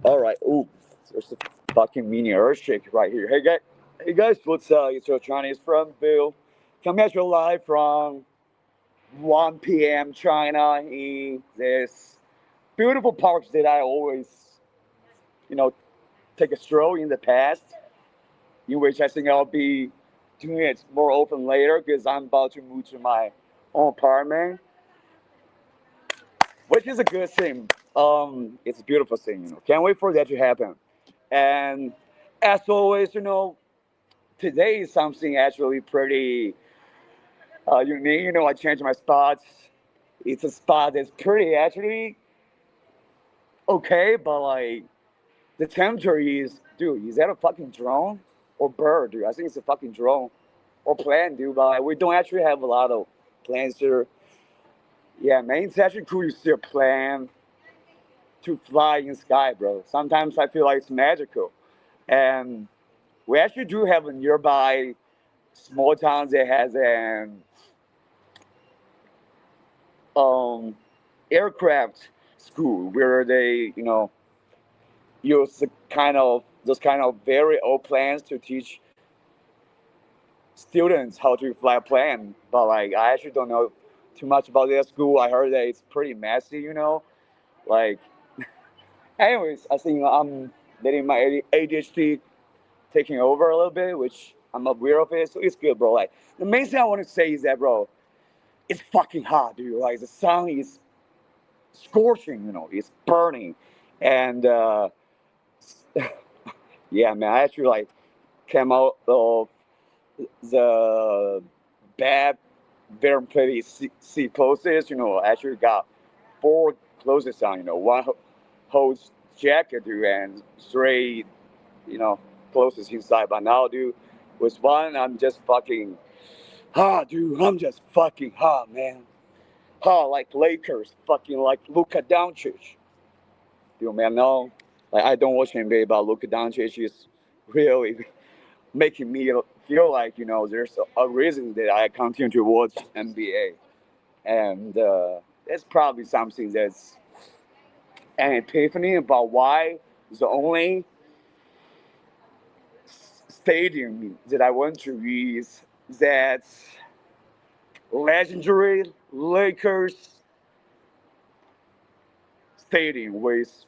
All right. Ooh, there's a fucking mini earthquake right here. Hey guys, what's up? It's your Chinese from Bill. Coming at you live from 1 p.m. China in this beautiful park that I always, you know, take a stroll in the past. In which I think I'll be doing it more often later because I'm about to move to my own apartment, which is a good thing. It's a beautiful thing. Can't wait for that to happen. And as always, today is something actually pretty unique. I changed my spots. It's a spot that's pretty actually okay, but like the temperature is, dude, is that a fucking drone or bird, dude? I think it's a fucking drone or plane, dude. But like, we don't actually have a lot of planes here. Yeah, man, it's actually cool to see a plane to fly in the sky, bro. Sometimes I feel like it's magical. And we actually do have a nearby small town that has an aircraft school where they, use those kind of very old planes to teach students how to fly a plane. But like, I actually don't know too much about that school. I heard that it's pretty messy. Like, anyways, I think I'm letting my ADHD taking over a little bit, which I'm aware of it, so it's good, bro. Like, the main thing I want to say is that, bro, it's fucking hot, dude. Like, the sun is scorching, it's burning, and yeah, man, I actually like came out of the bad, very pretty sea clothes. I actually got 4 clothes on. One holds jacket, dude, and 3, clothes inside. But now, dude, with one, I'm just fucking hot, dude. I'm just fucking hot, man. Hot like Lakers, fucking like Luka Doncic. Dude, man, no, like I don't watch NBA, but Luka Doncic is really making me feel like there's a reason that I continue to watch NBA, and that's probably something that's an epiphany about why the only stadium that I went to is that legendary Lakers stadium with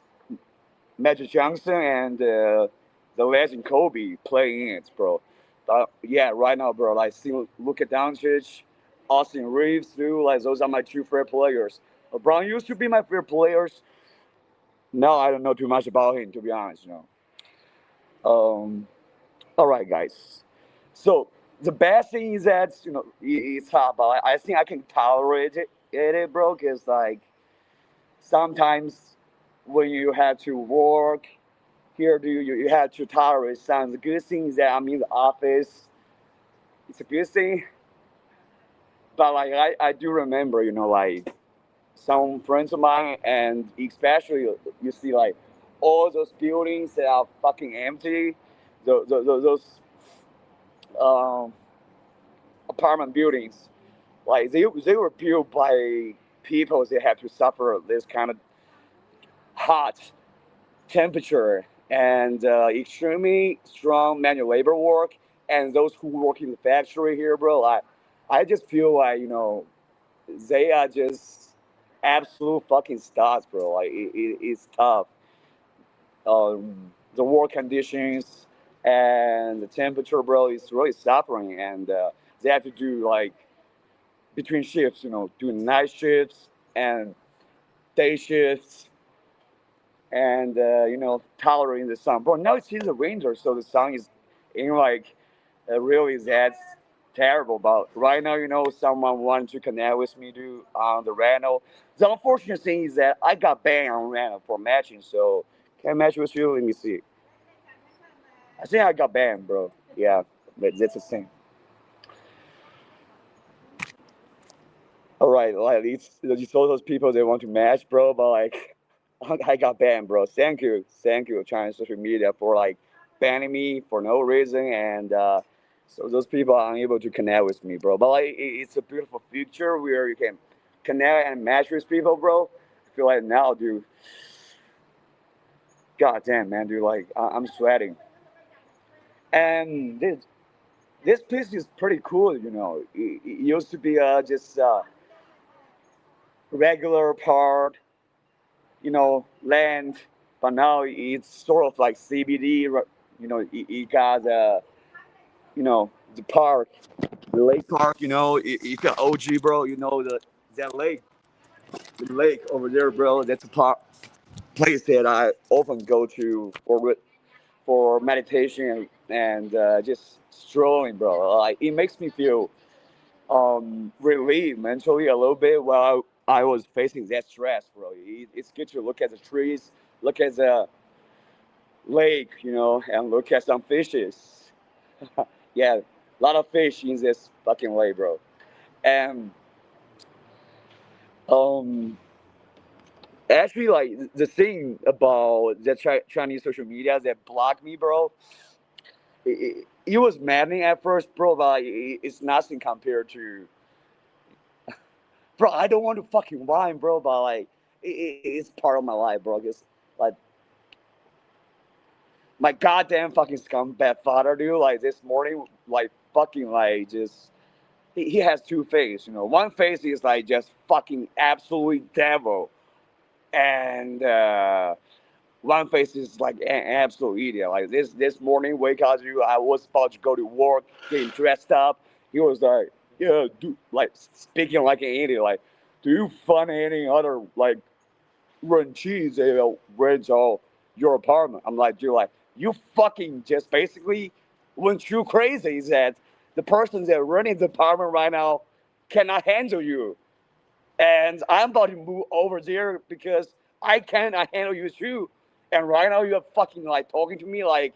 Magic Johnson and the legend Kobe playing in it, bro. But yeah, right now, bro, like see Luka Doncic, Austin Reeves, too. Like those are my 2 favorite players. LeBron used to be my favorite players. Now I don't know too much about him, to be honest. All right, guys. So the best thing is that it's hot, but I think I can tolerate it, bro. Cause like sometimes when you have to work here, you have to tolerate some. The good thing is that I'm in the office. It's a good thing, but like I do remember, like some friends of mine, and especially you see like all those buildings that are fucking empty. Those um, apartment buildings, like they were built by people that have to suffer this kind of hot temperature and extremely strong manual labor work. And those who work in the factory here, bro, I just feel like they are just absolute fucking stars, bro. Like it's tough. The work conditions and the temperature, bro, is really suffering, and they have to do like between shifts, doing night shifts and day shifts, and tolerating the sun. Bro, now it's in the winter, so the sun is in like really that's terrible. But right now, someone wanted to connect with me, dude, on the Reno. The unfortunate thing is that I got banned on Reno for matching, so can't match with you. Let me see. I think I got banned, bro. Yeah, but that's the thing. All right, like it's all those people they want to match, bro. But like, I got banned, bro. Thank you, Chinese social media for like banning me for no reason, and so those people are unable to connect with me, bro. But like, it's a beautiful future where you can connect and match with people, bro. I feel like now, dude, God damn, man, dude, like I'm sweating. And this place is pretty cool, you know. It used to be just regular part, you know, land, but now it's sort of like CBD. You know, it got you know, the park, the lake park. You know, it got OG, bro. You know that lake, the lake over there, bro. That's a park place that I often go to for meditation and just strolling, bro. Like it makes me feel relieved mentally a little bit while I was facing that stress, bro. It's good to look at the trees, look at the lake, you know, and look at some fishes. Yeah, a lot of fish in this fucking lake, bro. And um, actually, like the thing about the Chinese social media that blocked me, bro, it was maddening at first, bro, but it's nothing compared to, bro. I don't want to fucking whine, bro, but like it's part of my life, bro. It's like my goddamn fucking scumbag father, dude. Like this morning, like fucking like just he has two faces, you know. One face is like just fucking absolutely devil, and one face is like an absolute idiot. Like this morning, wake up, dude. I was about to go to work, getting dressed up. He was like, yeah, dude, like speaking like an idiot. Like, do you find any other like run cheese that rents all your apartment? I'm like, dude, like you fucking just basically went too crazy that the person that running the apartment right now cannot handle you. And I'm about to move over there because I cannot handle you too. And right now you're fucking like talking to me like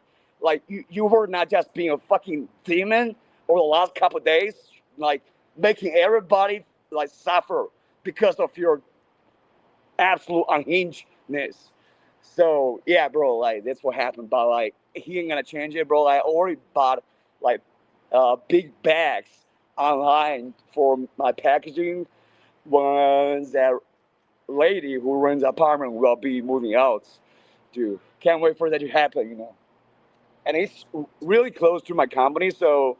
you were not just being a fucking demon over the last couple of days, like making everybody like suffer because of your absolute unhingedness. So yeah, bro, like that's what happened. But like he ain't gonna change it, bro. I already bought like big bags online for my packaging when that lady who runs the apartment will be moving out. Dude, can't wait for that to happen, you know. And it's really close to my company, so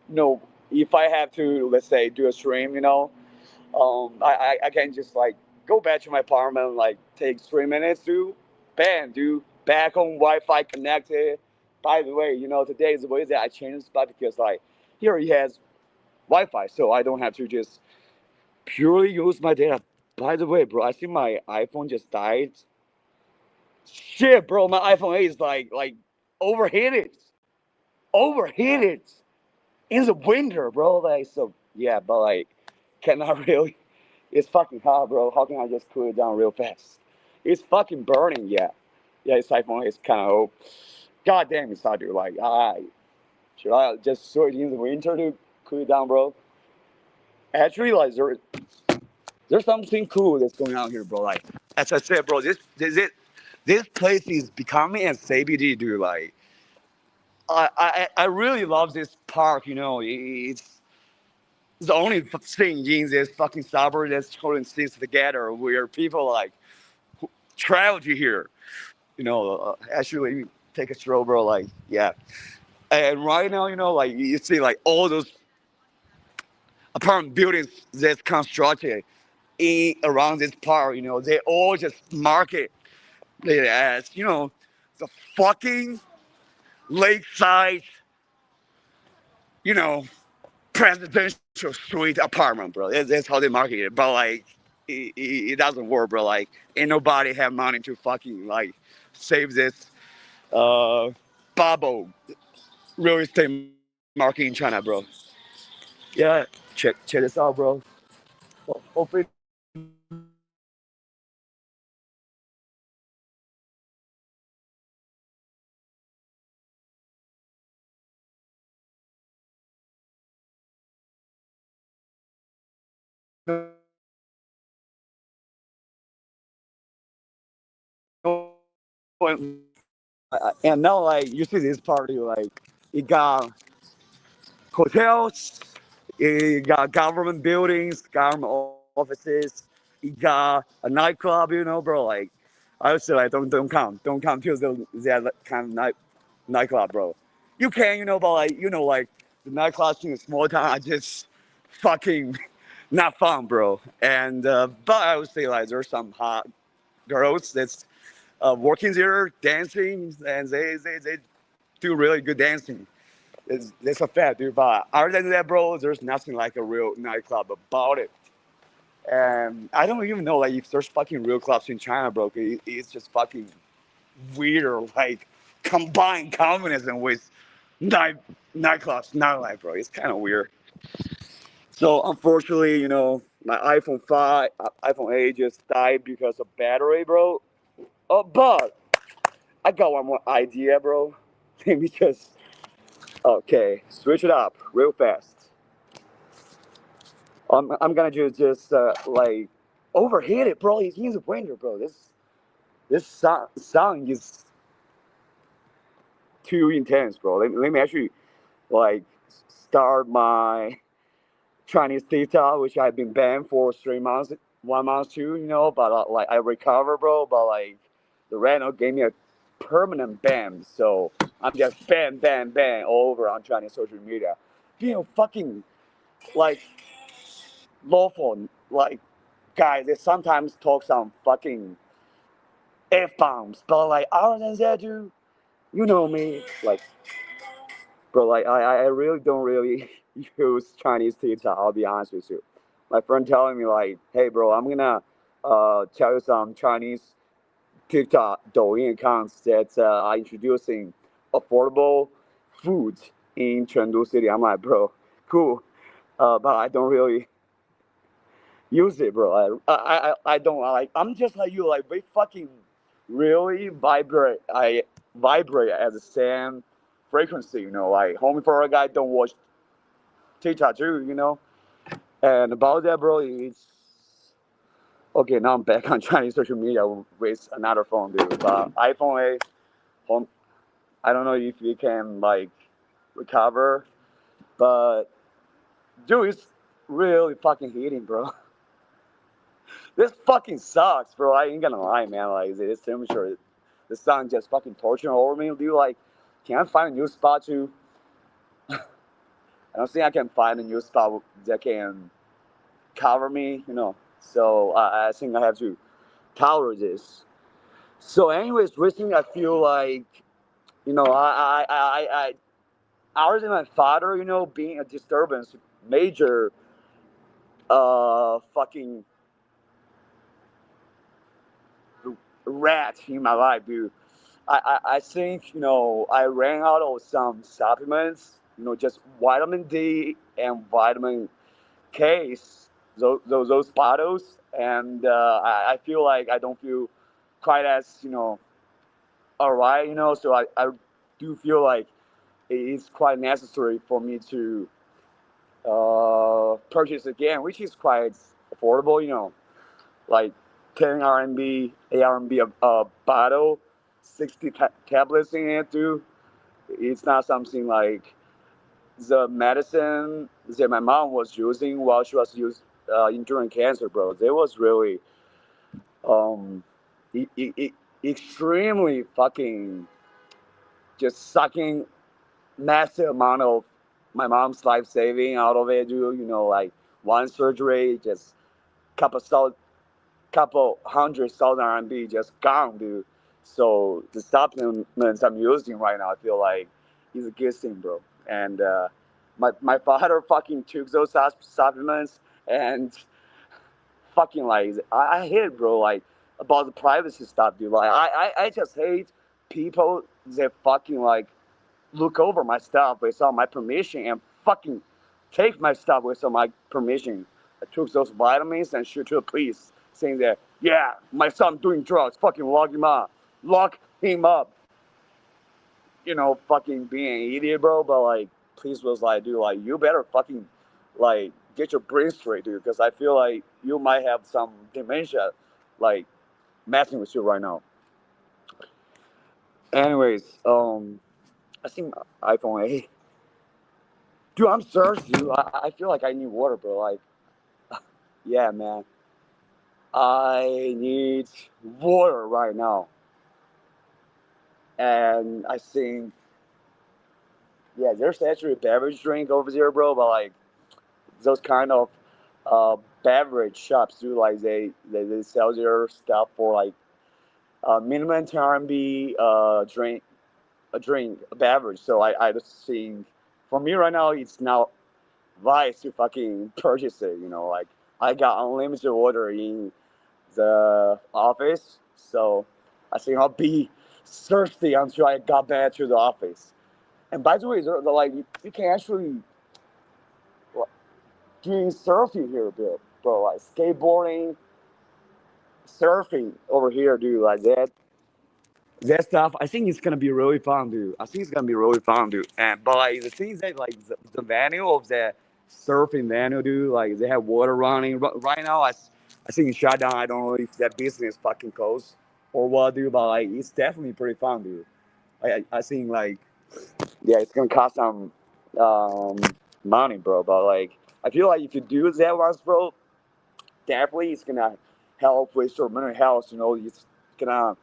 you know, if I have to, let's say, do a stream, you know, I can just like go back to my apartment, like take 3 minutes to, bam, do back on Wi-Fi connected. By the way, you know, today is the way that I changed the spot because like here he has Wi-Fi, so I don't have to just purely use my data. By the way, bro, I think my iPhone just died. Shit, bro, my iPhone 8 is like overheated, overheated in the winter, bro. Like so, yeah, but like cannot really. It's fucking hot, bro. How can I just cool it down real fast? It's fucking burning, yeah. Yeah, it's iPhone. It's kind of old. God damn, it's hot, dude. Like, should I just throw it in the winter to cool it down, bro? Actually, like, there's something cool that's going on here, bro. Like, as I said, bro, this place is becoming a CBD, dude. Like, I really love this park. You know, it's the only thing in this fucking suburb that's holding things together, where people like travel to here. You know, actually take a stroll, bro. Like, yeah. And right now, you know, like you see, like all those apartment buildings that's constructed in around this park. You know, they all just market it as, you know, the fucking lakeside, you know, presidential suite apartment, bro. That's how they market it. But like, it doesn't work, bro. Like, ain't nobody have money to fucking like save this uh bubble real estate market in China, bro. Yeah, check this out, bro. Hopefully, and now like you see this party, like it got hotels, it got government buildings, government offices, it got a nightclub, you know, bro. Like I would say like don't come to that kind of nightclub, bro. You can, but like like the nightclubs in a small town are just fucking not fun, bro. And but I would say like there's some hot girls that's working there dancing, and they do really good dancing. It's a fact, dude. But other than that, bro, there's nothing like a real nightclub about it. And I don't even know like if there's fucking real clubs in China, bro. It's just fucking weird, like combined communism with nightclubs, nightlife, bro. It's kind of weird. So unfortunately, my iPhone 5, iPhone 8 just died because of battery, bro. But I got one more idea, bro. Let me just switch it up real fast. I'm gonna just like overheat it, bro. It's in the winter, bro. This sound is too intense, bro. Let me actually like start my Chinese TikTok, which I've been banned for 3 months, 1 month too, But like I recover, bro. But like the Reno gave me a permanent ban, so I'm just ban all over on Chinese social media. Fucking like lawful, like guys. They sometimes talk some fucking f bombs, but like other than that, dude, you know me, like bro, like I really don't really use Chinese TikTok. I'll be honest with you. My friend telling me like, hey, bro, I'm gonna tell you some Chinese TikTok Douyin accounts that are introducing affordable food in Chengdu City. I'm like, bro, cool, but I don't really use it, bro. I don't like. I'm just like you. Like we fucking really vibrate. I vibrate at the same frequency. Like homie for a guy don't watch TikTok too. And about that, bro, it's okay. Now I'm back on Chinese social media with another phone, dude. But iPhone 8, home. I don't know if you can like recover, but dude, it's really fucking heating, bro. This fucking sucks, bro. I ain't gonna lie, man. Like this temperature, the sun just fucking torturing over me. Dude, like, can I find a new spot to? I don't think I can find a new spot that can cover me, So I think I have to tolerate this. So, anyways, recently I feel like, other than my father, being a disturbance, major, fucking rat in my life, dude. I think, I ran out of some supplements, just vitamin D and vitamin K, those bottles. And I feel like I don't feel quite as, all right, so I do feel like it's quite necessary for me to purchase again, which is quite affordable, like 10 RMB, 8 RMB a bottle, 60 tablets in it too. It's not something like the medicine that my mom was using while she was enduring cancer, bro. It was really um, extremely fucking just sucking massive amount of my mom's life saving out of it, dude. Like one surgery, just couple 100,000 RMB just gone, dude. So the supplements I'm using right now, I feel like is a good thing, bro. And my father fucking took those supplements and fucking like I hate it, bro. Like about the privacy stuff, dude. Like I just hate people that fucking like look over my stuff without my permission and fucking take my stuff without my permission. I took those vitamins and shoot to the police saying that, yeah, my son doing drugs, fucking lock him up. Lock him up. Fucking being an idiot, bro. But like, police was like, dude, like, you better fucking like get your brain straight, dude, because I feel like you might have some dementia, like messing with you right now. Anyways, I think iPhone 8. Dude, I'm thirsty, dude. I feel like I need water, bro. Like, yeah, man. I need water right now. And I think, yeah, there's actually a beverage drink over there, bro. But like those kind of beverage shops do, like they sell their stuff for like minimum RMB a beverage. So I just think for me right now it's now wise to fucking purchase it. Like I got unlimited water in the office, so I think I'll be thirsty until I got back to the office. And by the way, like you can actually like, doing surfing here, bro. Like skateboarding, surfing over here, dude. Like that stuff. I think it's gonna be really fun, dude. I think it's gonna be really fun, dude. And but like the things that like the venue of the surfing venue, dude. Like they have water running right now. I think it's shut down. I don't know if that business fucking closed or what, dude. But like it's definitely pretty fun, dude. I think like yeah, it's gonna cost some um, money, bro. But like I feel like if you do that once, bro, definitely it's gonna help with your mental health. It's gonna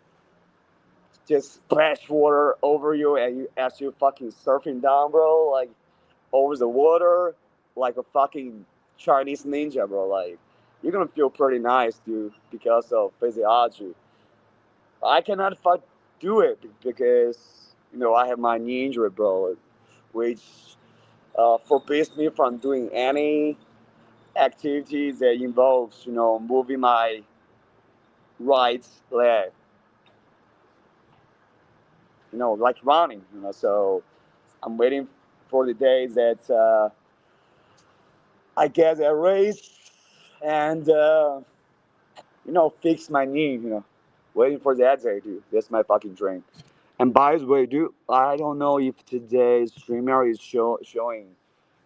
just splash water over you and you as you fucking surfing down, bro, like over the water, like a fucking Chinese ninja, bro. Like you're gonna feel pretty nice, dude, because of physiology. I cannot fuck do it because I have my knee injury, bro, which forbids me from doing any activities that involves moving my right leg, like running. So I'm waiting for the day that I get a race and fix my knee. Waiting for that day, dude. That's my fucking dream. And by the way, dude, I don't know if today's streamer is showing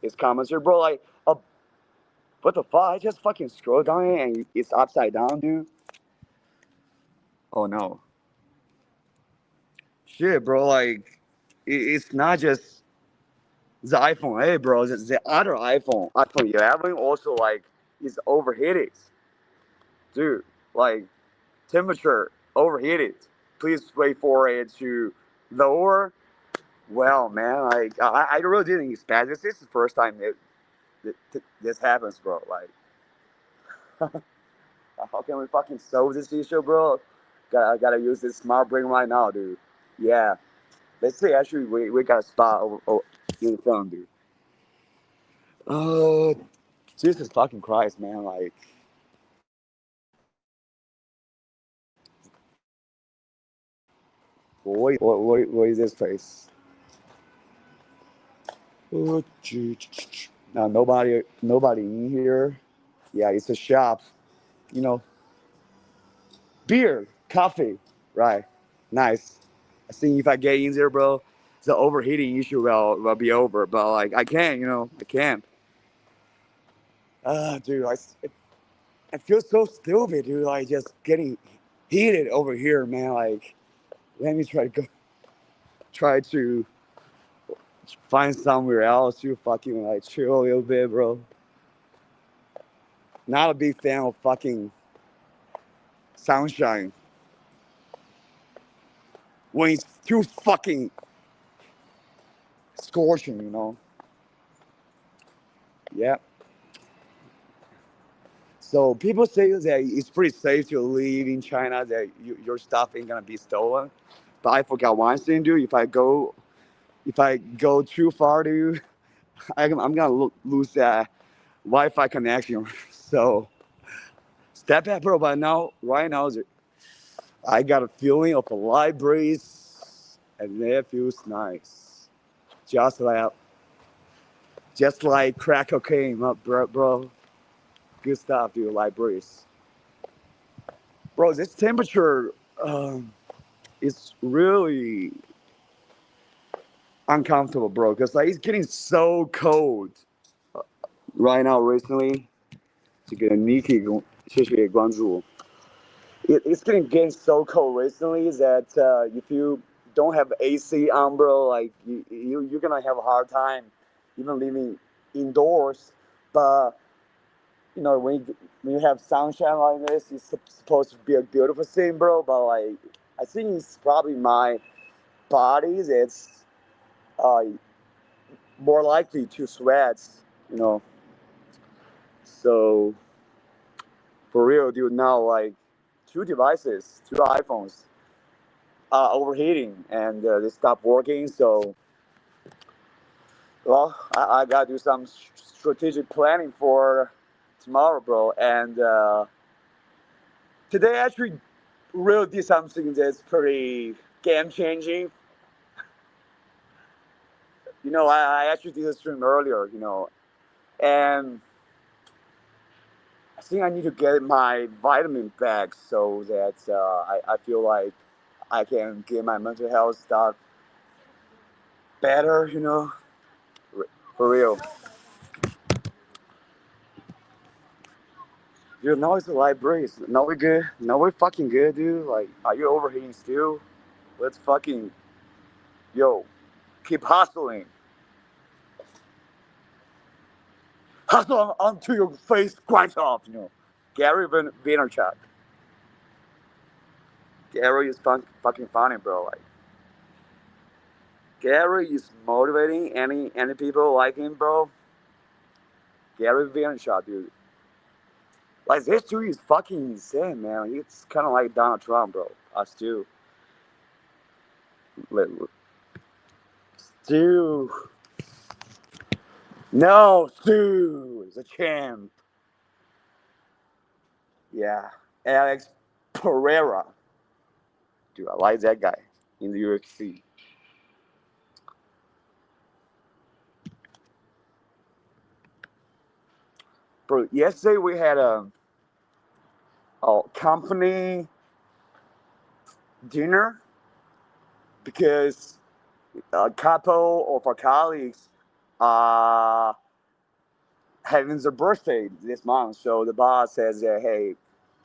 his comments here, bro. Like, what the fuck? I just fucking scrolled down it and it's upside down, dude. Oh no, shit, bro. Like, it's not just the iPhone 8, bro. The other iPhone 11, also like is overheated, dude. Like temperature overheated. Please wait for it to lower. Well, man, like I really didn't expect this. This is the first time this happens, bro. Like, how can we fucking solve this issue, bro? Gotta use this smart brain right now, dude. Yeah, let's see. Actually, we got a spot over in the front, dude. Oh, Jesus fucking Christ, man! Like, what is this place? Oh, now nobody in here. Yeah, it's a shop. You know, beer, coffee, right? Nice. I think if I get in there, bro, the overheating issue will be over. But like, I can't, I can't. Dude, I feel so stupid, dude. Like just getting heated over here, man. Like, let me try to find somewhere else to fucking like chill a little bit, bro. Not a big fan of fucking sunshine when it's too fucking scorching. Yeah. So people say that it's pretty safe to live in China, that your stuff ain't gonna be stolen. But I forgot one thing, dude. If I go too far, dude, I'm gonna lose that Wi-Fi connection. So step back, bro. But now, right now, I got a feeling of a light breeze, and it feels nice, just like crack cocaine, bro. Good stuff, dude. Light breeze, bro. This temperature. It's really uncomfortable, bro, because like it's getting so cold right now. Recently, 这个 Niki 谢谢关注. It's getting so cold recently that if you don't have AC on, bro, like you're gonna have a hard time even living indoors. But when you have sunshine like this, it's supposed to be a beautiful thing, bro. But like, I think it's probably my body that's uh, more likely to sweat, you know. So for real, dude, now like two iPhones are overheating and they stop working. So, well, I gotta do some strategic planning for tomorrow, bro. And today actually really did something that's pretty game changing. I actually did a stream earlier, and I think I need to get my vitamin back so that I feel like I can get my mental health stuff better, for real. Dude, now it's a light breeze. Now we're good. Now we're fucking good, dude. Like, are you overheating still? Let's fucking, yo, keep hustling. Hustle until your face grinds off, Gary Vaynerchuk. Gary is fucking funny, bro. Like, Gary is motivating any people like him, bro. Gary Vaynerchuk, dude. Like, this dude is fucking insane, man. It's kind of like Donald Trump, bro. Still. Stu. No, Stu is a champ. Yeah. Alex Pereira. Dude, I like that guy in the UFC. Bro, yesterday we had a company dinner because a couple of our colleagues are having their birthday this month. So the boss says, hey,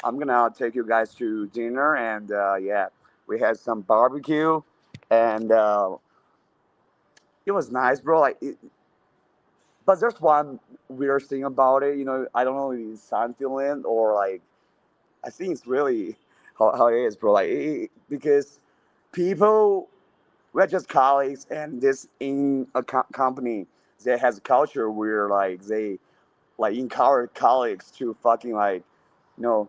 I'm going to take you guys to dinner. And yeah, we had some barbecue. And it was nice, bro. But there's one weird thing about it. I don't know if it's Seinfeld or like, I think it's really how it is, bro. Like, because people, we're just colleagues, and this in a company that has a culture where like they like encourage colleagues to fucking like, you know,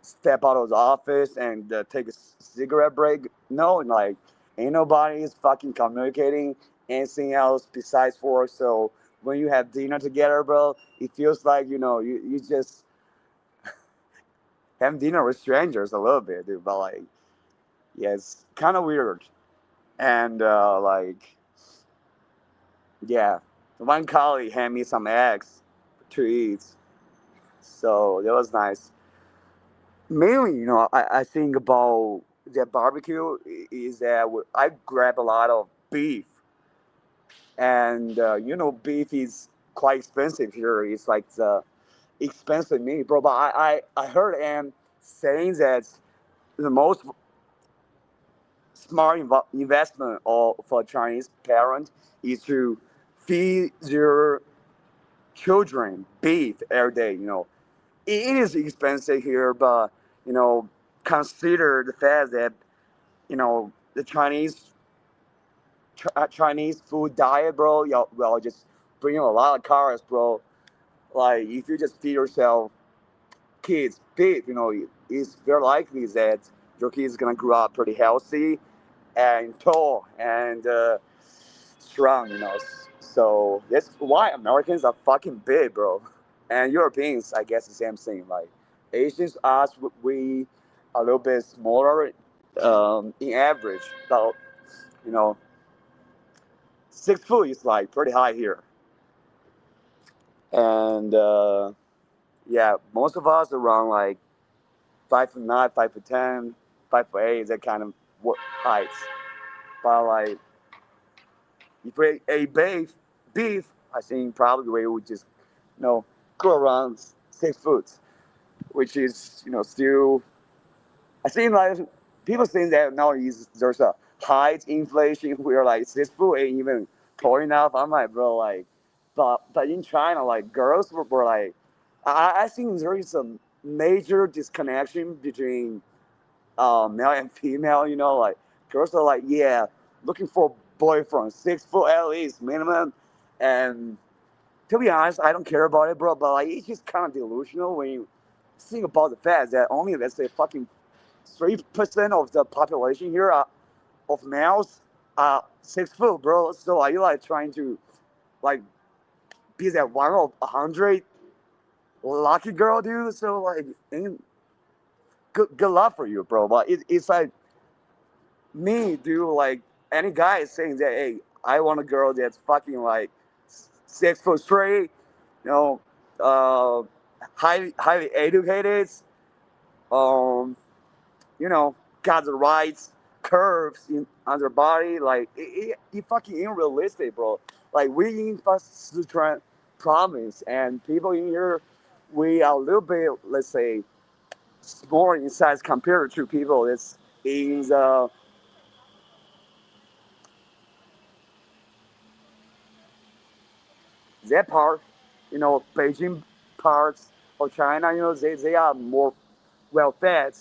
step out of the office and take a cigarette break. No, like ain't nobody is fucking communicating anything else besides work. So when you have dinner together, bro, it feels like you just have dinner with strangers a little bit, dude. But like, yeah, it's kind of weird. And like, yeah, one colleague handed me some eggs to eat, so that was nice. Mainly, I think about the barbecue is that I grab a lot of beef, and beef is quite expensive here. It's like the expensive meat, bro. But I heard Am saying that the most smart investment for Chinese parents is to feed their children beef every day. It is expensive here, but you know, consider the fact that the Chinese food diet, bro. Well, just bring a lot of carbs, bro. Like if you just feed yourself kids beef, it's very likely that your kids gonna grow up pretty healthy and tall and strong. So that's why Americans are fucking big, bro. And Europeans, I guess, the same thing. Like Asians, us, we a little bit smaller in average, but you know, 6 foot is like pretty high here. And yeah, most of us around like 5'9", 5'10", 5'8", that kind of heights. But like if we ate beef, I think probably we would just go around 6 foot, which is still. I think like people think that now there's a height inflation where like 6 foot ain't even tall enough. I'm like, bro, like, but in China, like girls were like I think there is a major disconnection between male and female. You know, like girls are like, yeah, looking for a boyfriend, 6 foot at least minimum. And to be honest, I don't care about it, bro. But like, it's just kind of delusional when you think about the fact that only, let's say, fucking 3% of the population here of males are 6 foot, bro. So are you like trying to like be that one of 100 lucky girl, dude? So like, good luck for you, bro. But it's like me, dude. Like any guy is saying that, hey, I want a girl that's fucking like 6 foot straight, you know, highly educated, um, you know, got the right curves on their body. Like it fucking unrealistic, bro. Like we in Sichuan province and people in here, we are a little bit, let's say, small in size compared to people that's in that part, you know, Beijing parts of China, you know, they are more well fed.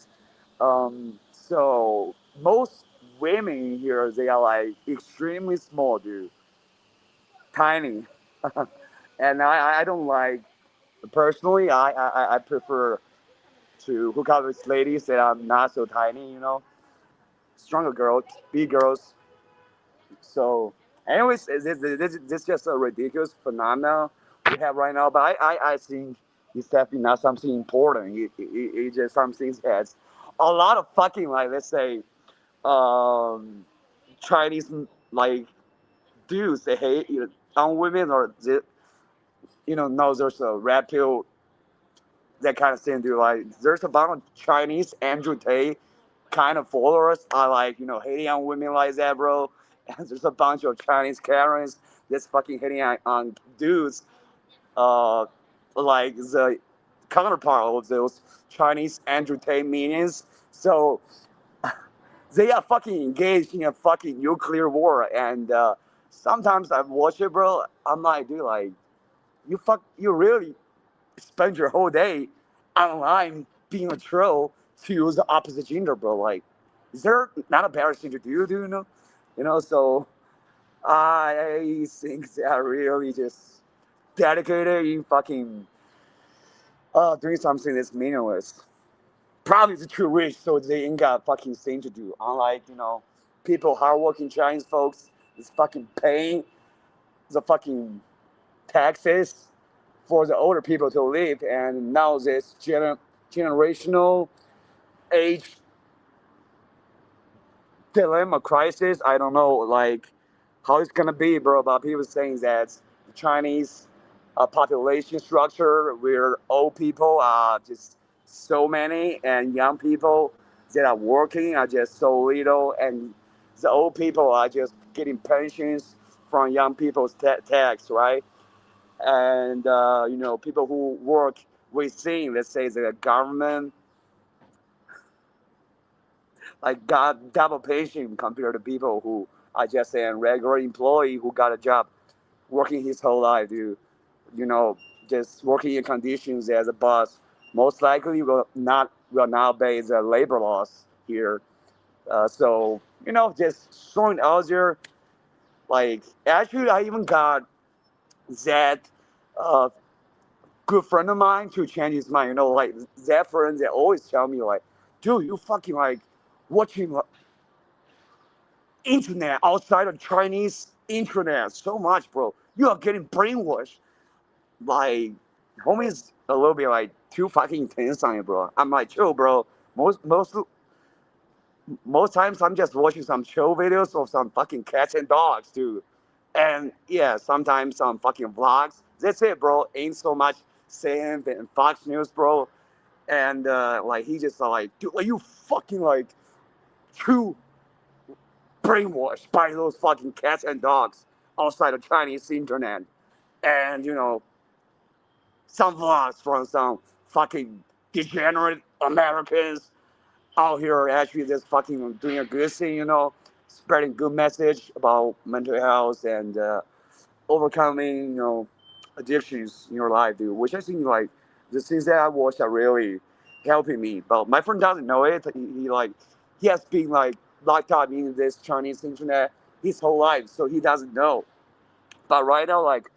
So most women here, they are like extremely small, dude, tiny. And I don't like, personally, I prefer to hook up with ladies that are not so tiny, you know, stronger girls, big girls. So, anyways, this is just a ridiculous phenomenon we have right now. But I think it's definitely not something important. It's just something that's a lot of fucking, like, let's say, um, Chinese, like, dudes, they hate, you know, on women, or, you know, no, there's a red pill, that kind of thing, dude. Like, there's a bunch of Chinese Andrew Tate kind of followers are like, you know, hating on women like that, bro. And there's a bunch of Chinese Karens that's fucking hating on dudes, uh, like the counterpart of those Chinese Andrew Tate minions. So they are fucking engaged in a fucking nuclear war. And sometimes I watch it, bro. I'm like, dude, like, you really spend your whole day online being a troll to use the opposite gender, bro. Like, is there not a better thing to do, you know? You know, so I think they are really just dedicated in fucking doing something that's meaningless. Probably the true rich, so they ain't got fucking thing to do. Unlike, you know, people, hardworking Chinese folks, is fucking paying the fucking taxes for the older people to live, and now this generational age dilemma crisis. I don't know, like, how it's gonna be, bro. But people saying that the Chinese population structure, where old people are just so many, and young people that are working are just so little, and the old people are just getting pensions from young people's tax, right? And you know, people who work within, let's say, the government, like, got double pension compared to people who are just a regular employee who got a job working his whole life, dude. You know, just working in conditions as a boss most likely will not obey the labor laws here. So, you know, just throwing out there, like, actually I even got that uh, good friend of mine to change his mind. You know, like, that friend that always tell me, like, dude, you fucking like watching internet outside of Chinese internet so much, bro. You are getting brainwashed. Like, homie's a little bit like too fucking intense on it, bro. I'm like, chill, bro. Most times I'm just watching some chill videos of some fucking cats and dogs, dude. And yeah, sometimes some fucking vlogs. That's it, bro. Ain't so much saying and Fox News, bro. And like, he just like, dude, like, you fucking like too brainwashed by those fucking cats and dogs outside of Chinese internet. And, you know, some vlogs from some fucking degenerate Americans out here actually just fucking doing a good thing, you know, spreading good message about mental health and overcoming, you know, addictions in your life, dude. Which I think, like, the things that I watch are really helping me. But my friend doesn't know it. He has been like locked up in this Chinese internet his whole life, so he doesn't know. But right now, like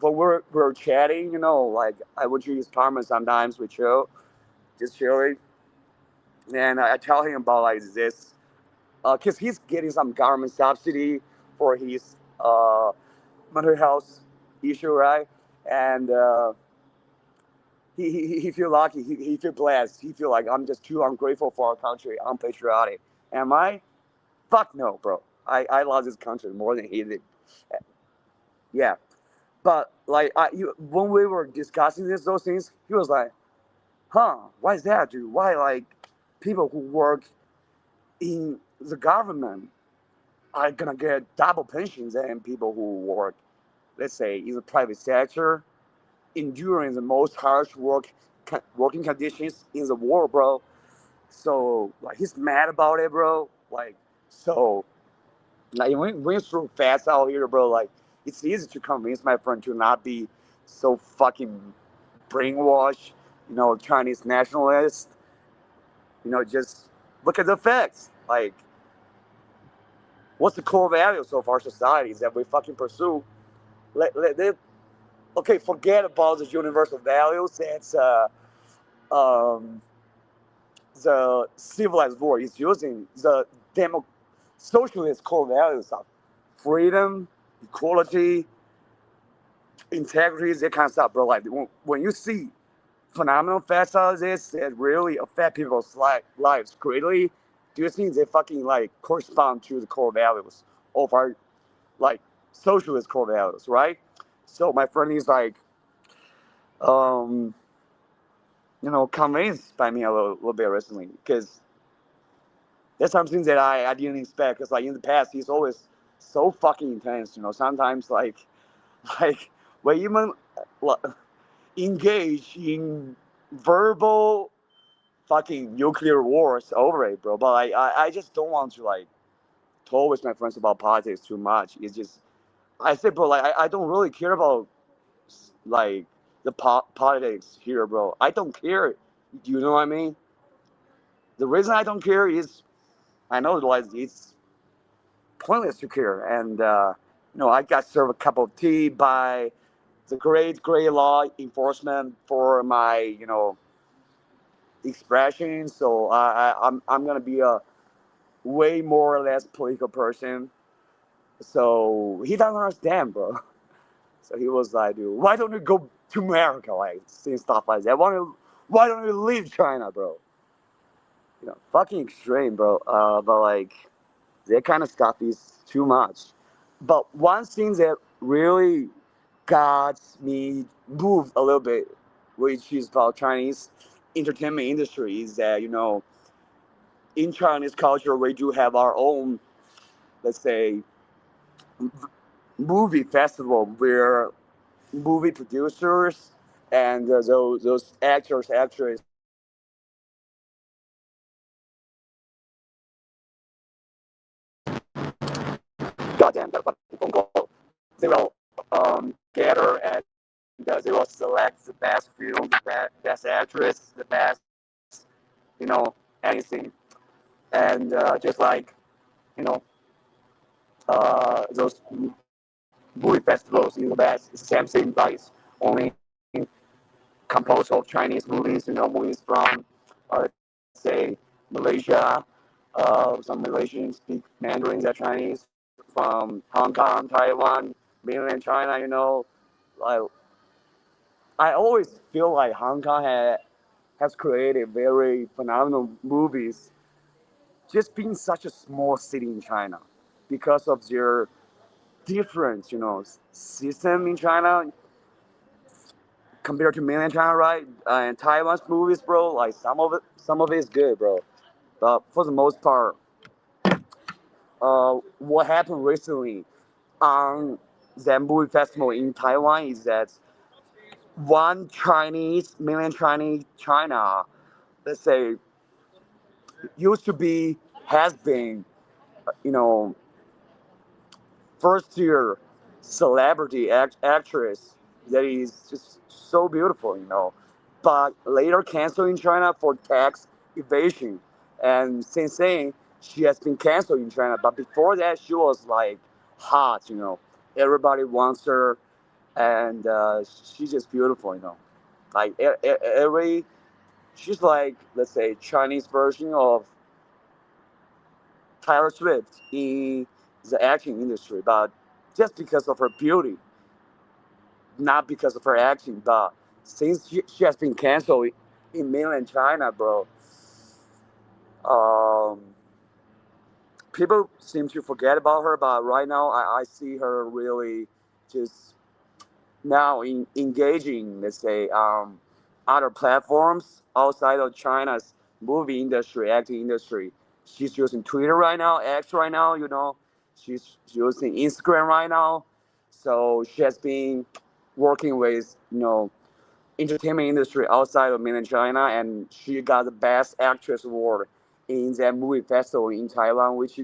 when we're chatting, like I would to his apartment sometimes, we chill, just chilling, and I tell him about like this, because he's getting some government subsidy for his mental health issue, right? And he feel lucky. He feel blessed. He feel like I'm just too ungrateful for our country. I'm patriotic. Am I? Fuck no, bro. I love this country more than he did. Yeah, but like when we were discussing those things, he was like, "Huh? Why is that, dude? Why like people who work in the government are gonna get double pensions than people who work, let's say, in the private sector, enduring the most harsh working conditions in the world, bro?" So like he's mad about it, bro. Like so, like when it's so fast out here, bro. Like it's easy to convince my friend to not be so fucking brainwashed, Chinese nationalist. Just look at the facts. Like, what's the core values of our societies that we fucking pursue? Okay, forget about the universal values. That's um, the civilized world is using the socialist core values of freedom, equality, integrity, that kind of stuff, bro. Like when you see phenomenal facts of this that really affect people's lives greatly, do you think they fucking like correspond to the core values of our like socialist core values, right? So my friend is like, um, convinced by me a little bit recently because that's something that I didn't expect. Because like in the past, he's always so fucking intense. Sometimes like we even like, engage in verbal fucking nuclear wars over it, bro. But I just don't want to like talk with my friends about politics too much. It's just I said, bro, like I don't really care about like the politics here, bro. I don't care. Do you know what I mean? The reason I don't care is I know like it's pointless to care, and I got served a cup of tea by the great law enforcement for my expression. So I'm gonna be a way more or less political person. So he doesn't understand, bro. So he was like, dude, why don't you go to America, like saying stuff like that? Why don't you leave China, bro? Fucking extreme, bro. But like that kind of stuff is too much. But one thing that really got me moved a little bit, which is about Chinese entertainment industry, is that in Chinese culture we do have our own, let's say, movie festival where movie producers and those actors, actresses, goddamn, that fucking phone call. They will gather and they will select the best film, the best actress, the best, anything. And just like, you know, those movie festivals in the best, it's the same thing, but it's only composed of Chinese movies, movies from, say, Malaysia. Some Malaysians speak Mandarin, they're Chinese. From Hong Kong, Taiwan, mainland China, like I always feel like Hong Kong has created very phenomenal movies, just being such a small city in China, because of their different, system in China compared to mainland China, right? And Taiwan's movies, bro, like some of it is good, bro. But for the most part, what happened recently on the movie festival in Taiwan is that one Chinese, mainland Chinese China, let's say, used to be, has been, you know, first year celebrity actress that is just so beautiful, but later canceled in China for tax evasion. And since then, she has been canceled in China. But before that, she was like hot, you know. Everybody wants her, and she's just beautiful, you know. Like every, she's like, let's say, Chinese version of Taylor Swift in the acting industry, but just because of her beauty, not because of her acting. But since she has been canceled in mainland China, bro, um, people seem to forget about her. But right now, I see her really just now engaging, let's say, other platforms outside of China's movie industry, acting industry. She's using Twitter right now, X right now, you know. She's using Instagram right now. So she has been working with, you know, entertainment industry outside of mainland China, and she got the Best Actress award in that movie festival in Taiwan, which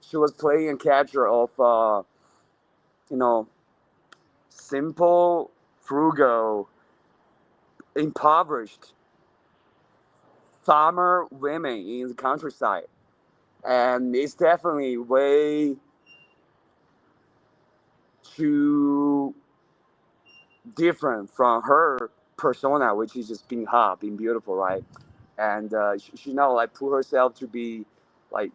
she was playing a character of, you know, simple, frugal, impoverished farmer women in the countryside. And it's definitely way too different from her persona, which is just being hot, being beautiful, right? And she now like put herself to be like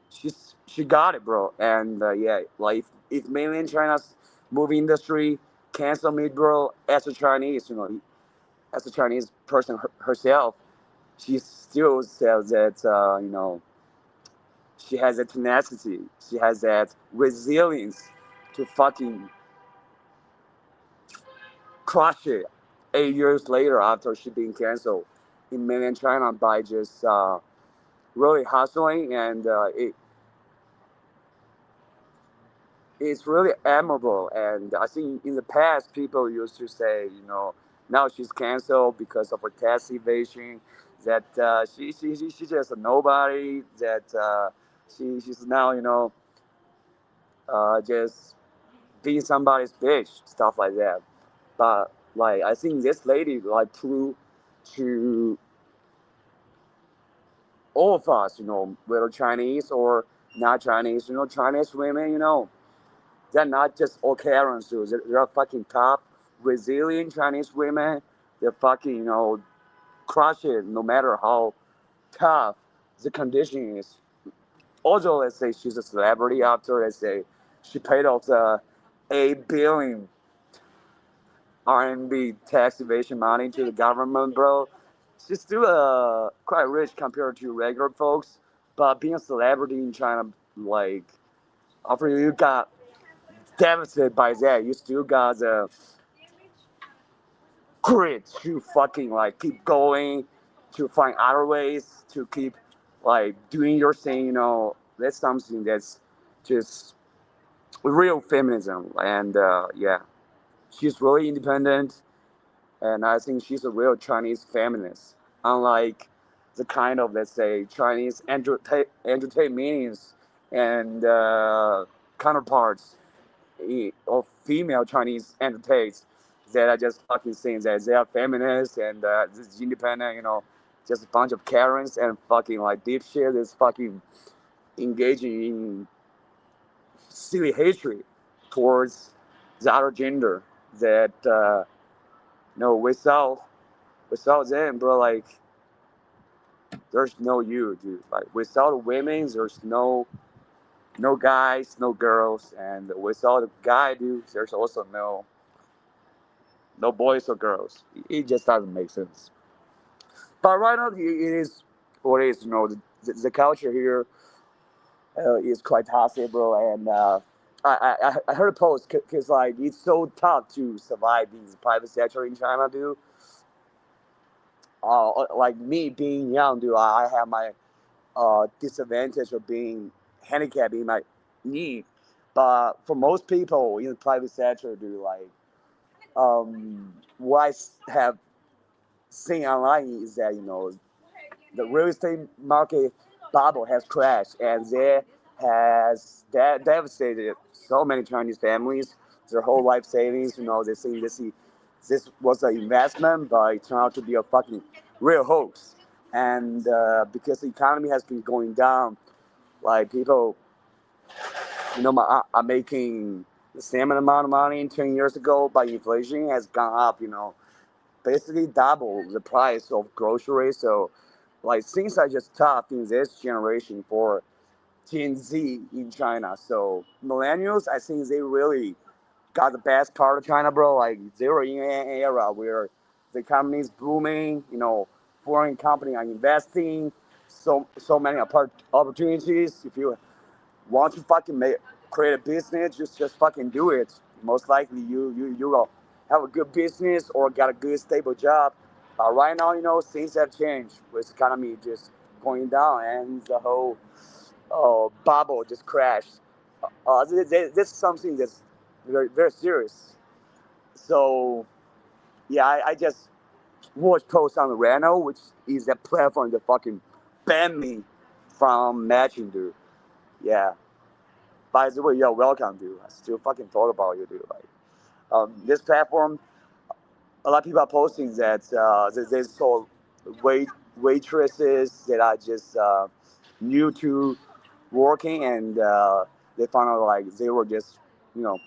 she got it, bro. And yeah, like if mainland China's movie industry cancel me, bro, as a Chinese, you know, as a Chinese person herself, she still says that you know, she has that tenacity, she has that resilience to fucking crush it 8 years later after she being canceled in mainland China by just really hustling, and it's really admirable. And I think in the past people used to say, you know, now she's canceled because of her tax evasion, that she's just a nobody, that she's now, you know, just being somebody's bitch, stuff like that. But like I think this lady like proved to all of us, you know, whether Chinese or not Chinese, you know, Chinese women, you know, they're not just all Karens, dude. They're fucking tough, resilient Chinese women. They're fucking, you know, crush it no matter how tough the condition is. Also, let's say she's a celebrity after, let's say, she paid off the 8 billion RMB tax evasion money to the government, bro. She's still quite rich compared to regular folks. But being a celebrity in China, like, after you got devastated by that, you still got the grit to fucking like keep going, to find other ways to keep like doing your thing. You know, that's something that's just real feminism. And yeah, she's really independent, and I think she's a real Chinese feminist, unlike the kind of, let's say, Chinese entertainment and counterparts of female Chinese entertainers that are just fucking saying that they are feminists and this is independent, you know, just a bunch of Karens and fucking like dipshit is fucking engaging in silly hatred towards the other gender that you know, without them, bro, like there's no you, dude. Like without women, there's no guys, no girls, and without a guy, dude, there's also no boys or girls. It just doesn't make sense. But right now, it is what it is. You know, the culture here is quite toxic, bro. And I heard a post because like it's so tough to survive these private sector in China, dude. Like me being young, dude, I have my disadvantage of being handicapped in my knee. But for most people in the private sector, dude, like what I have seen online is that, you know, the real estate market bubble has crashed, and there has devastated so many Chinese families, their whole life savings. You know, they see this was an investment, but it turned out to be a fucking real hoax. And because the economy has been going down, like people, are making the same amount of money 10 years ago, but inflation has gone up, basically double the price of groceries. So, like, things are just tough in this generation for Gen Z in China. So, millennials, I think they really got the best part of China, bro. Like, they were in an era where the economy is booming, foreign companies are investing, so many opportunities. If you want to fucking create a business, just fucking do it. Most likely you will have a good business or get a good stable job. But right now, things have changed with the economy just going down and the whole bubble just crashed. This is something that's very, very serious. So yeah, I just watched posts on the Reno, which is that platform that fucking banned me from matching, dude. Yeah. By the way, you're welcome, dude. I still fucking thought about you, dude. Like, this platform, a lot of people are posting that there's so waitresses that are just new to working, and they found out like they were just, the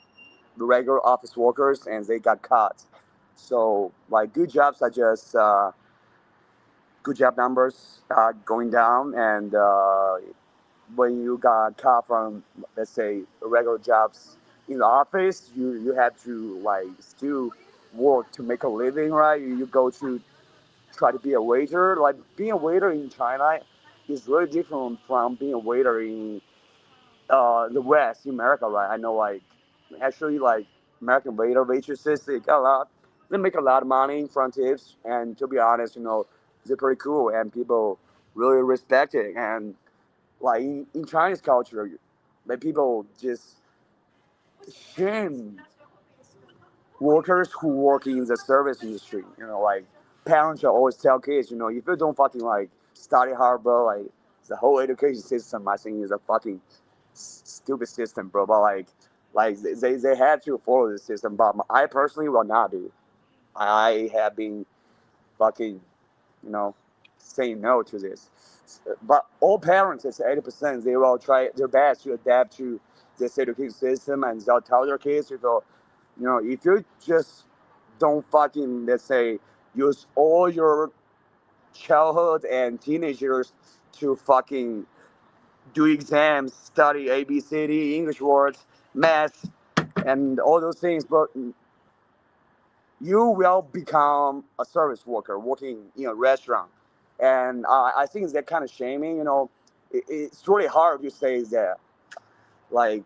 regular office workers, and they got cut. So like good jobs are just good job numbers are going down, and when you got cut from, let's say, regular jobs in the office, you have to like still work to make a living, right? You go to try to be a waiter. Like being a waiter in China is really different from being a waiter in the West, in America, right? I know, like actually, like American waitresses, they make a lot of money from tips, and to be honest, they're pretty cool, and people really respect it. And like in Chinese culture, like people just shame workers who work in the service industry. Like parents will always tell kids, if you don't fucking like study hard, bro, like the whole education system, I think, is a fucking stupid system, bro. But like they had to follow the system. But I personally will not do. I have been fucking, you know, saying no to this. But all parents, it's 80%, they will try their best to adapt to this education system, and they'll tell their kids, if you just don't fucking, let's say, use all your childhood and teenagers to fucking do exams, study ABCD, English words, math, and all those things, but you will become a service worker working in a restaurant. And I think that kind of shaming, it's really hard to say that, like,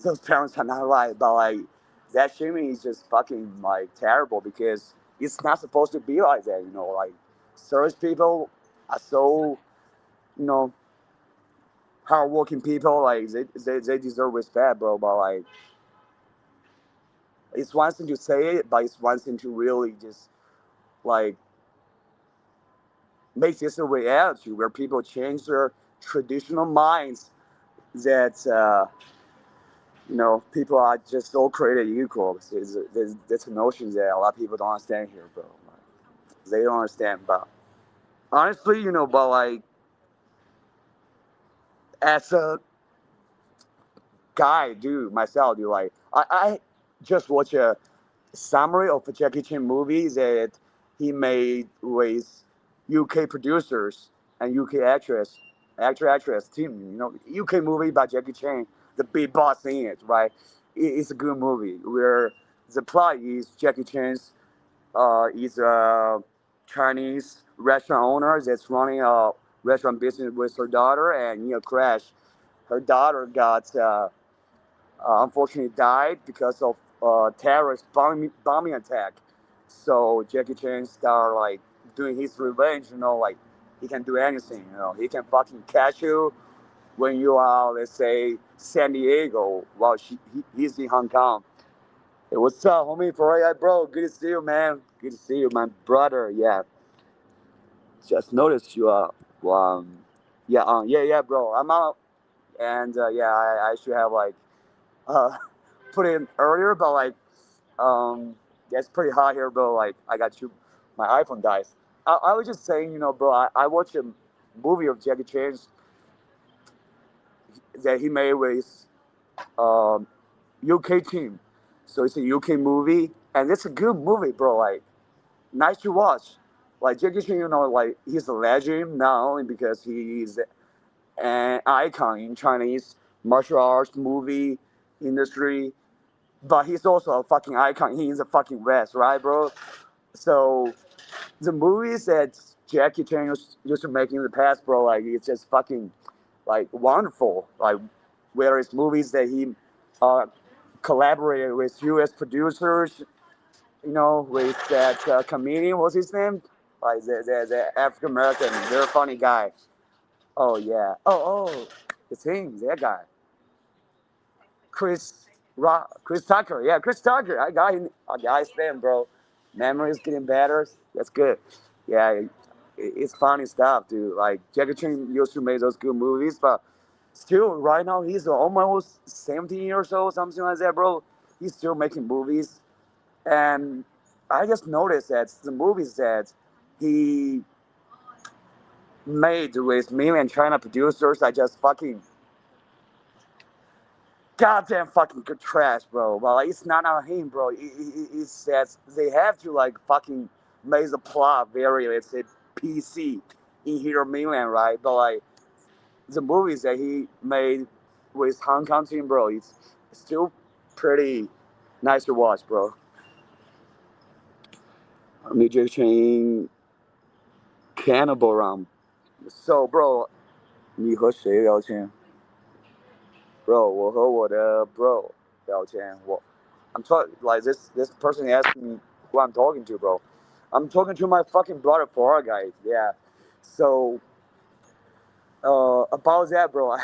those parents are not right, but like, that shaming is just fucking like terrible, because it's not supposed to be like that, like, service people are so, you know, hardworking people, like, they deserve respect, bro, but like, it's one thing to say it, but it's one thing to really just, like, make this a reality where people change their traditional minds that people are just all created equal. There's a notion that a lot of people don't understand here, bro. Like, they don't understand. But honestly, but like, as a guy, dude, myself, dude, like, I just watched a summary of a Jackie Chan movie that he made with UK producers and UK actress team. UK movie by Jackie Chan, the big boss in it, right? It's a good movie where the plot is Jackie Chan's is a Chinese restaurant owner that's running a restaurant business with her daughter, and crash. Her daughter got unfortunately died because of terrorist bombing attack. So Jackie Chan started like doing his revenge. Like, he can do anything. He can fucking catch you when you are, let's say, San Diego while he's in Hong Kong. Hey, what's up, homie? Bro, good to see you, man. Good to see you, my brother. Yeah, just noticed you. Yeah, bro. I'm out, and yeah, I should have like uh, put in earlier, but like, um, That's pretty hot here, bro. Like, I got you. My iPhone dies. I was just saying, bro, I watched a movie of Jackie Chan that he made with um, UK team. So it's a UK movie, and it's a good movie, bro. Like, nice to watch. Like, Jackie Chan, like, he's a legend, not only because he's an icon in Chinese martial arts movie industry, but he's also a fucking icon. He's a fucking West, right, bro? So the movies that Jackie Chan used to make in the past, bro, like, it's just fucking, like, wonderful. Like, whether it's movies that he uh, collaborated with U.S. producers, with that comedian, what's his name? Like, the African American, very funny guy. Oh, yeah. Oh, it's him, that guy. Chris Tucker. Yeah, Chris Tucker. I got him. I got his name, bro. Memory is getting better. That's good. Yeah, it's funny stuff, dude. Like, Jackie Chan used to make those good movies, but still, right now, he's almost 17 years old, something like that, bro. He's still making movies. And I just noticed that the movies that he made with mainland China producers are just fucking goddamn fucking good trash, bro. But like, it's not on him, bro. It's that they have to like fucking make the plot very, let's say, PC in here mainland, right? But like the movies that he made with Hong Kong team, bro, it's still pretty nice to watch, bro. Music chain Cannibal Run. So, bro, 你和谁聊天 bro, 我和我的 bro 聊天。I'm talking like this person asked me who I'm talking to, bro. I'm talking to my fucking brother for guys. Yeah. So about that, bro,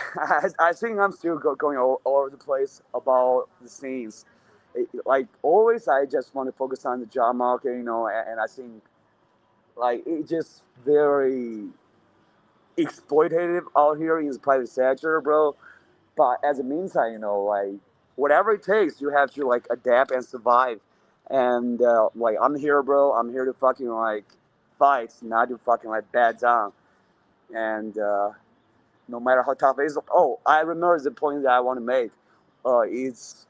I think I'm still going all over the place about the scenes. Like always, I just want to focus on the job market, and I think like it's just very exploitative out here in the private sector, bro. But as a meantime, like whatever it takes, you have to like adapt and survive. And like I'm here, bro. I'm here to fucking like fight, not to fucking like back down. And no matter how tough it is. Oh, I remember the point that I want to make. It's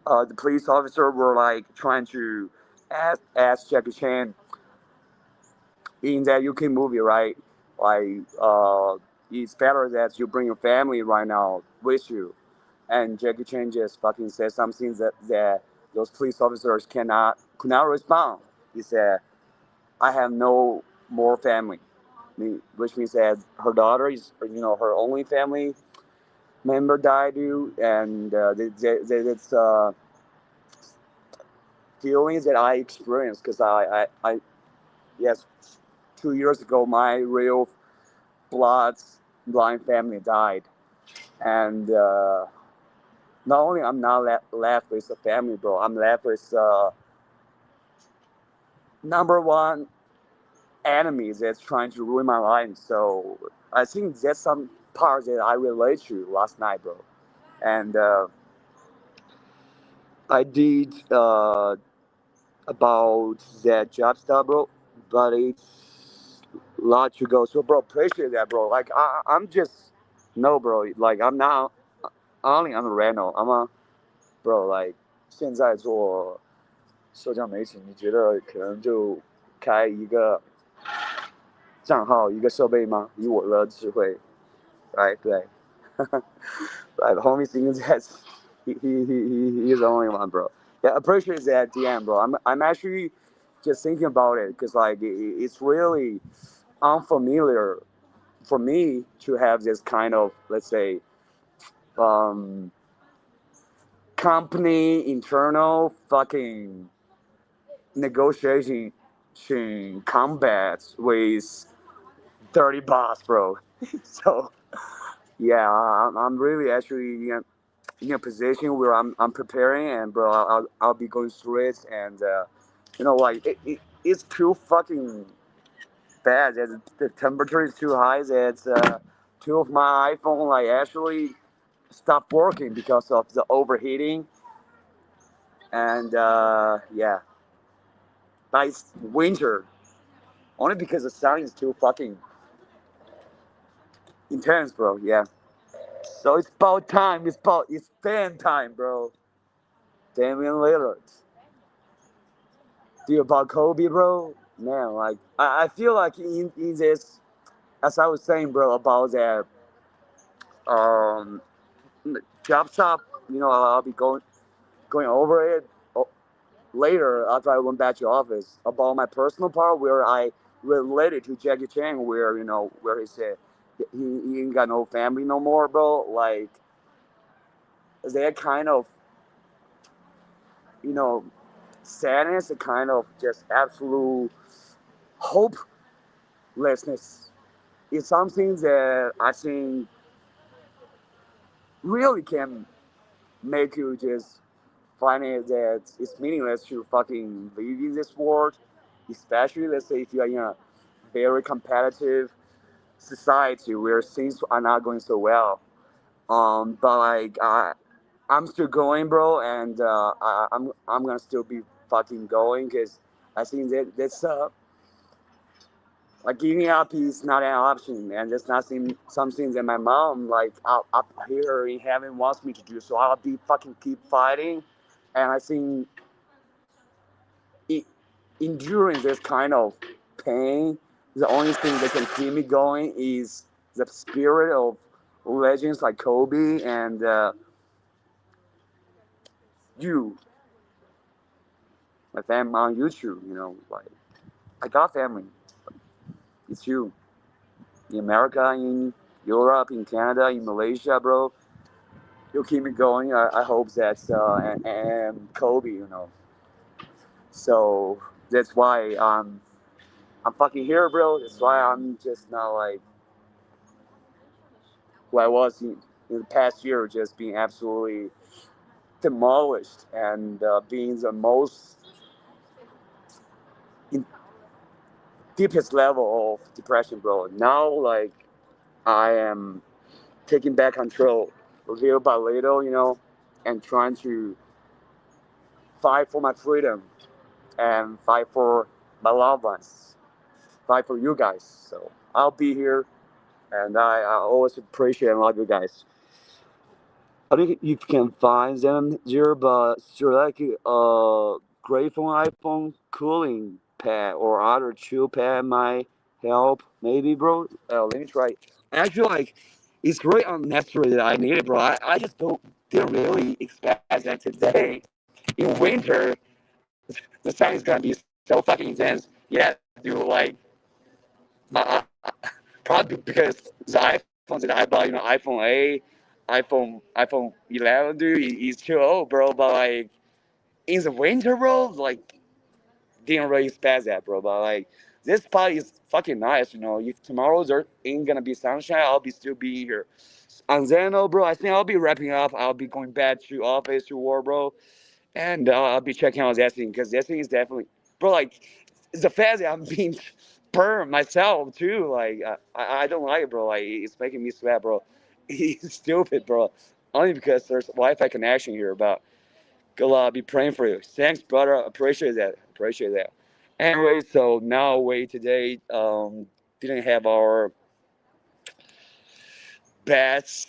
the police officer were like trying to ask Jackie Chan in that UK movie, right? Like, it's better that you bring your family right now with you. And Jackie Chan just fucking said something that those police officers could not respond. He said, "I have no more family," which means that her daughter is, her only family member died, dude, and it's feelings that I experienced because I yes, 2 years ago my real blind family died, and not only I'm not left with a family, bro, I'm left with number one enemy that's trying to ruin my life. So I think that's some part that I relate to last night, bro. And I did about that job stuff, bro, but it's a lot to go. So, bro, appreciate that, bro. Like, I'm just, no, bro. Like, I'm not only on the rental. I'm a, bro, like, 现在做社交媒体，你觉得可能就开一个账号一个设备吗？以我的智慧，right？对，right. The homie thinks that he's the only one, bro. Yeah, appreciate that DM, bro. I'm actually just thinking about it because like it's really unfamiliar for me to have this kind of, let's say, um, company internal fucking negotiation combats with dirty boss, bro. So yeah, I'm really actually in a position where I'm preparing, and bro, I'll be going through it, and like it's too fucking bad that the temperature is too high that two of my iPhone like actually stopped working because of the overheating, and yeah. but it's winter. Only because the sun is too fucking intense, bro. Yeah. So it's about time. It's fan time, bro. Damian Lillard. Dude, about Kobe, bro. Man, like I feel like in this, as I was saying, bro, about that um job shop. I'll be going over it later after I went back to office about my personal part where I related to Jackie Chan, where he said he ain't got no family no more, bro. Like that kind of you know sadness, a kind of just absolute hopelessness is something that I think really can make you just find it that it's meaningless to fucking live in this world, especially let's say if you're in a very competitive society where things are not going so well. But like I'm still going, bro, and I'm gonna still be fucking going because I think that's like giving up is not an option, and that's not something that my mom like up here in heaven wants me to do. So I'll be fucking keep fighting, and I think enduring this kind of pain, the only thing that can keep me going is the spirit of legends like Kobe and you, my family on YouTube. Like I got family. It's you in America, in Europe, in Canada, in Malaysia, bro. You'll keep me going. I hope that's and Kobe, So that's why I'm fucking here, bro. That's why I'm just not like who I was in the past year, just being absolutely demolished and being the most in deepest level of depression, bro. Now, like I am taking back control little by little, and trying to fight for my freedom and fight for my loved ones, fight for you guys. So I'll be here, and I always appreciate and love you guys. I think you can find them there, but select great phone iPhone cooling pad or other chill pad might help. Maybe, bro. Let me try. Actually, like, it's really unnecessary that I need it, bro. I just didn't really expect that today in winter the sun is gonna be so fucking intense. Yeah, dude, like, probably because the iPhones that I bought, iPhone 8, iPhone 11, dude, is too old, bro. But like in the winter, bro, like didn't really expect that, bro. But like this spot is fucking nice, If tomorrow there ain't gonna be sunshine, I'll be still being here. And then, bro, I think I'll be wrapping up. I'll be going back to office to work, bro, and I'll be checking out that thing because that thing is definitely, bro. Like the fact that I'm being burned myself too. Like I don't like it, bro. Like it's making me sweat, bro. It's stupid, bro. Only because there's Wi-Fi connection here. But God, I'll be praying for you. Thanks, brother. Appreciate that. Appreciate that. Anyway, so now we today didn't have our best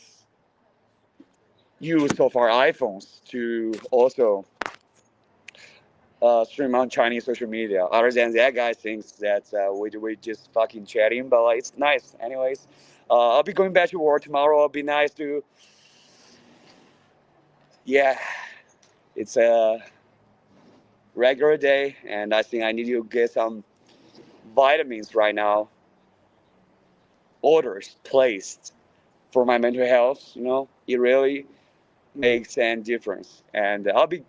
use of our iPhones to also stream on Chinese social media. Other than that, guy thinks that we just fucking chatting, but like, it's nice. Anyways, I'll be going back to work tomorrow. It'll be nice to, yeah, it's a regular day, and I think I need to get some vitamins right now. Orders placed for my mental health. It really makes a difference, and I'll be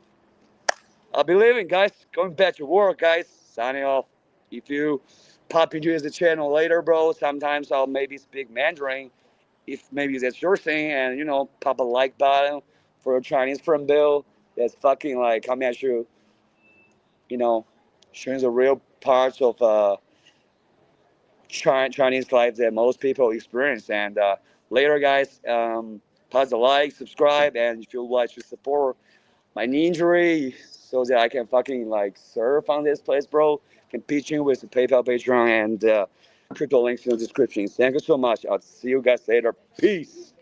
leaving, guys. Going back to work, guys. Signing off. If you pop into the channel later, bro, sometimes I'll maybe speak Mandarin. If maybe that's your thing, and pop a like button for a Chinese friend bill. That's fucking like coming at you. Showing the real parts of Chinese life that most people experience. And later, guys, pass a like, subscribe, and if you would like to support my knee injury, so that I can fucking like surf on this place, bro. Can pitch in with the PayPal, Patreon, and crypto links in the description. Thank you so much. I'll see you guys later. Peace.